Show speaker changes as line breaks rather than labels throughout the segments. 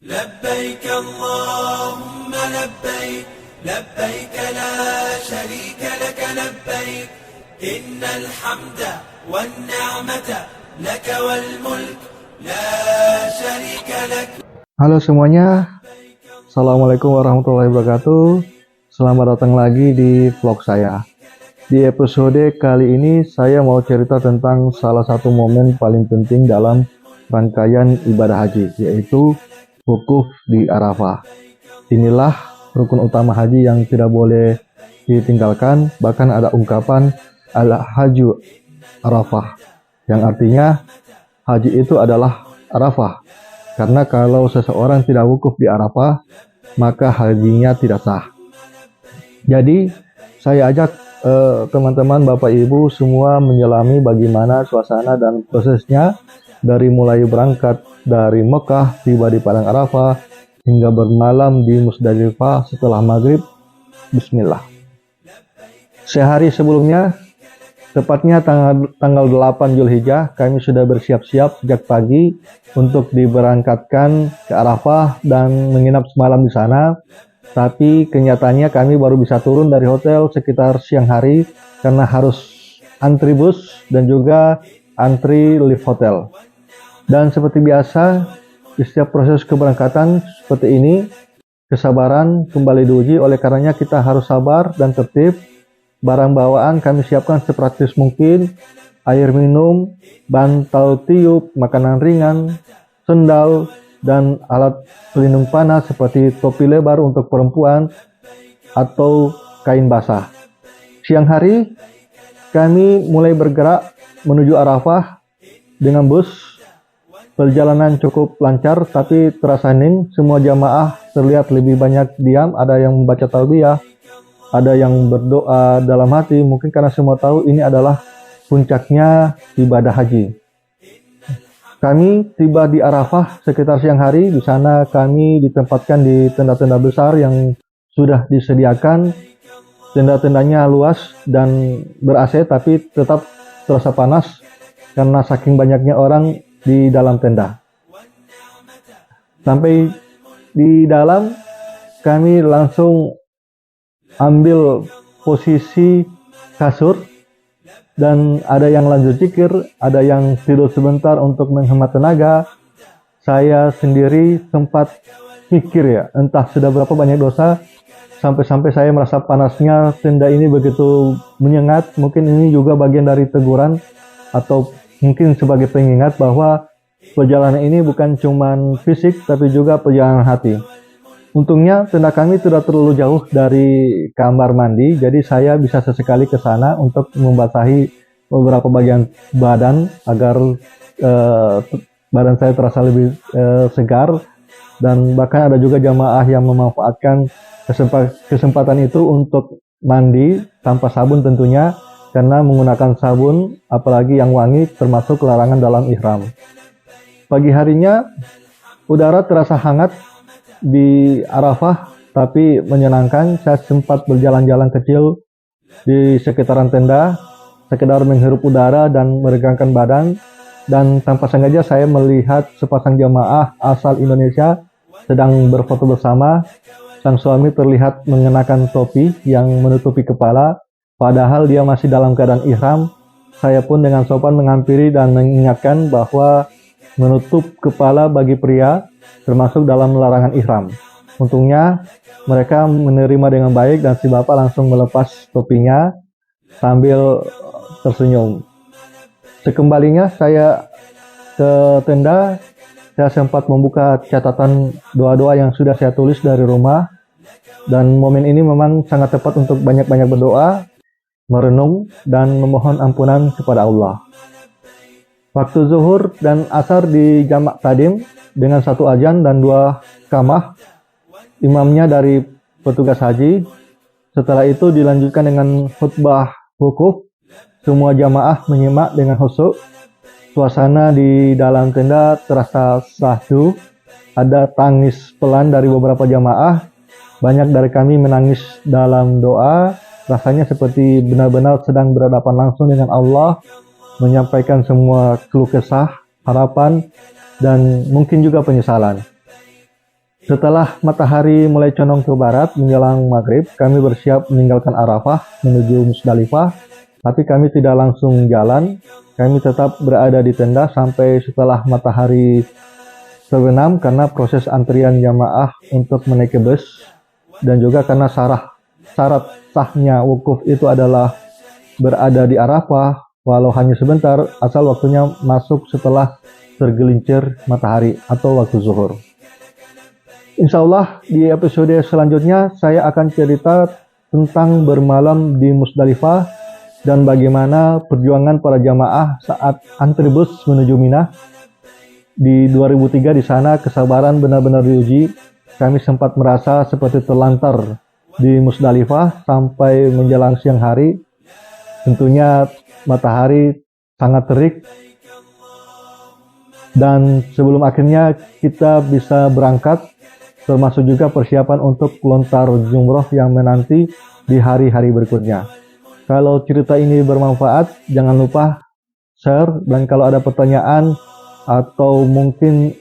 لبيك اللهم لبيك لبيك لا شريك لك لبيك إن الحمد والنعمة لك والملك لا شريك لك.
Halo semuanya, Assalamualaikum warahmatullahi wabarakatuh. Selamat datang lagi di vlog saya. Di episode kali ini saya mau cerita tentang salah satu momen paling penting dalam rangkaian ibadah haji, yaitu wukuf di Arafah. Inilah rukun utama haji yang tidak boleh ditinggalkan. Bahkan ada ungkapan al-haju Arafah, yang artinya haji itu adalah Arafah. Karena kalau seseorang tidak wukuf di Arafah, maka hajinya tidak sah. Jadi saya ajak teman-teman, Bapak Ibu semua menyelami bagaimana suasana dan prosesnya dari mulai berangkat dari Mekah, tiba di Padang Arafah, hingga bermalam di Musdalifah setelah maghrib. Bismillah. Sehari sebelumnya, tepatnya tanggal 8 Zulhijjah, kami sudah bersiap-siap sejak pagi untuk diberangkatkan ke Arafah dan menginap semalam di sana. Tapi kenyataannya kami baru bisa turun dari hotel sekitar siang hari karena harus antri bus dan juga antri lift hotel. Dan seperti biasa, di setiap proses keberangkatan seperti ini, kesabaran kembali diuji. Oleh karenanya kita harus sabar dan tertib. Barang bawaan kami siapkan sepraktis mungkin, air minum, bantal tiup, makanan ringan, sendal, dan alat pelindung panas seperti topi lebar untuk perempuan atau kain basah. Siang hari, kami mulai bergerak menuju Arafah dengan bus. Perjalanan cukup lancar, tapi terasa hening. Semua jamaah terlihat lebih banyak diam, ada yang membaca talbiyah, ada yang berdoa dalam hati, mungkin karena semua tahu ini adalah puncaknya ibadah haji. Kami tiba di Arafah sekitar siang hari. Di sana kami ditempatkan di tenda-tenda besar yang sudah disediakan. Tenda-tendanya luas dan ber-AC, tapi tetap terasa panas karena saking banyaknya orang di dalam tenda. Sampai di dalam, kami langsung ambil posisi kasur dan ada yang lanjut zikir, ada yang tidur sebentar untuk menghemat tenaga. Saya sendiri sempat mikir ya, entah sudah berapa banyak dosa sampai-sampai saya merasa panasnya tenda ini begitu menyengat. Mungkin ini juga bagian dari teguran atau mungkin sebagai pengingat bahwa perjalanan ini bukan cuma fisik tapi juga perjalanan hati. Untungnya tenda kami tidak terlalu jauh dari kamar mandi, jadi saya bisa sesekali ke sana untuk membasahi beberapa bagian badan agar badan saya terasa lebih segar. Dan bahkan ada juga jamaah yang memanfaatkan kesempatan itu untuk mandi tanpa sabun tentunya, karena menggunakan sabun apalagi yang wangi termasuk larangan dalam ihram. Pagi harinya udara terasa hangat di Arafah tapi menyenangkan. Saya sempat berjalan-jalan kecil di sekitaran tenda, sekedar menghirup udara dan meregangkan badan, dan tanpa sengaja saya melihat sepasang jamaah asal Indonesia sedang berfoto bersama. Sang suami terlihat mengenakan topi yang menutupi kepala, padahal dia masih dalam keadaan ihram. Saya pun dengan sopan menghampiri dan mengingatkan bahwa menutup kepala bagi pria termasuk dalam larangan ihram. Untungnya mereka menerima dengan baik dan si bapak langsung melepas topinya sambil tersenyum. Sekembalinya saya ke tenda, saya sempat membuka catatan doa-doa yang sudah saya tulis dari rumah. Dan momen ini memang sangat tepat untuk banyak-banyak berdoa, merenung, dan memohon ampunan kepada Allah. Waktu zuhur dan asar di jamak tadim dengan satu azan dan dua kamah. Imamnya dari petugas haji. Setelah itu dilanjutkan dengan khutbah wukuf. Semua jamaah menyimak dengan khusyuk. Suasana di dalam tenda terasa syahdu. Ada tangis pelan dari beberapa jamaah. Banyak dari kami menangis dalam doa. Rasanya seperti benar-benar sedang berhadapan langsung dengan Allah, menyampaikan semua keluh kesah, harapan, dan mungkin juga penyesalan. Setelah matahari mulai condong ke barat menjelang maghrib, kami bersiap meninggalkan Arafah menuju Musdalifah, tapi kami tidak langsung jalan. Kami tetap berada di tenda sampai setelah matahari terbenam karena proses antrian jamaah untuk menaiki bus dan juga karena syarat sahnya wukuf itu adalah berada di Arafah walau hanya sebentar asal waktunya masuk setelah tergelincir matahari atau waktu zuhur. Insya Allah di episode selanjutnya saya akan cerita tentang bermalam di Musdalifah dan bagaimana perjuangan para jamaah saat antri bus menuju Mina. Di 2003 di sana kesabaran benar-benar diuji. Kami sempat merasa seperti terlantar di Musdalifah sampai menjelang siang hari. Tentunya matahari sangat terik. Dan sebelum akhirnya kita bisa berangkat, termasuk juga persiapan untuk lontar jumroh yang menanti di hari-hari berikutnya. Kalau cerita ini bermanfaat, jangan lupa share, dan kalau ada pertanyaan atau mungkin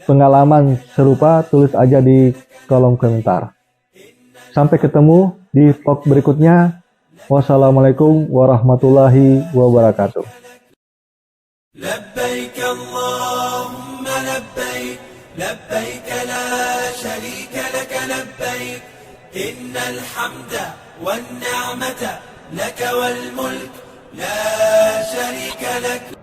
pengalaman serupa, tulis aja di kolom komentar. Sampai ketemu di vlog berikutnya. Wassalamualaikum warahmatullahi wabarakatuh.
لبيك اللهم لبيك لبيك لا شريك لك لبيك إن الحمد والنعمة لك والملك لا شريك لك